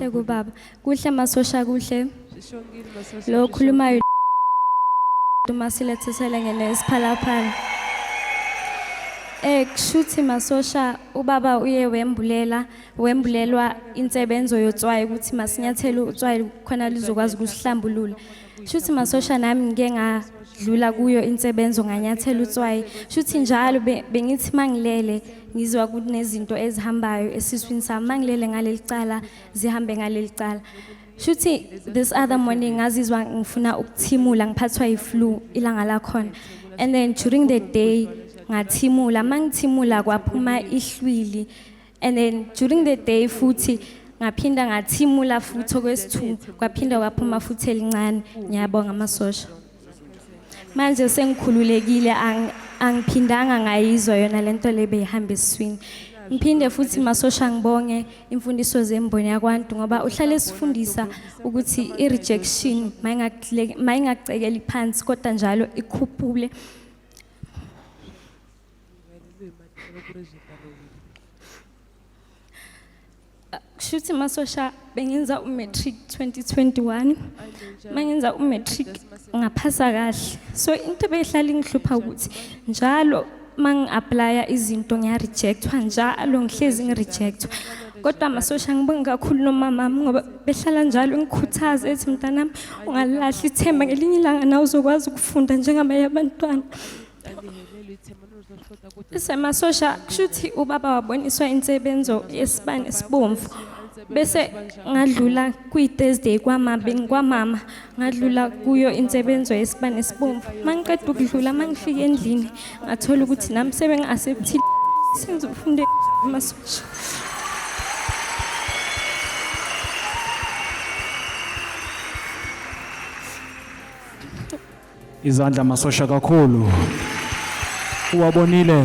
kuhle kubaba. Kuhle masosha kuhle. Lo khulumayo masilethisele ngenesiphalaphala. Kushuthi masosha ubaba uye wembulelwa Intsebenzo yotswayi ukuthi masinyathele utswayi khona lizokwazi ukusihlambulula. Shuthi masosha nami ngike ngadlula kuyo Intsebenzo nganyathela utswayi. Shuthi njalo bengithi mangilele ngizwa kunezinto ezihambayo esiswini sami, mangilele ngaleli cala zihambe ngaleli cala. Shuthi this other morning ngazizwa ngifuna ukuthimula, ngiphathwa yiflu ilanga lakhona. And then during the day ngathimula, mangithimula kwaphuma ihlwili. And then during the day futhi ngaphinda ngathimula futhi okwesithu kwaphinda kwaphuma futhi elincane. Ngiyabonga amasosha. Manje sengikhululekile, angiphindanga ngayizwa yona lento le behamba eswini. Ngiphinde futhi masosha ngibonge imfundiso zemboni yakwantu ngoba uhlale sifundisa ukuthi i-rejection mayingacekeli phansi kodwa njalo ikhuphule. Shuthi masosha bengenza umatric 2021, mangenza umatric ngaphasa kahle. So into behlala ingihlupha ukuthi njalo mang-applya izinto ngiya-rejectwa, njalo ngihlezi ngi-rejectwa. Kodwa masosha ngibonga kakhulu nomama ngoba behlala njalo ngikhuthaza ethi mntanami ungalilahli ithemba, ngelinye ilanga nawe uzokwazi ukufunda njengabanye abantwana. Bese masosha kushuthi ubaba waboniswa Intsebenzo yesibane esibomvu. Bese ngadlula kuyi-Thursday kwamama ngadlula kuyo Intsebenzo yesibane esibomvu. Mangiqeda ukudlula mangifika endlini ngathola ukuthi nami sebengi-acceptile senze ufunde masosha. Izandla masosha kakhulu. Uwabonile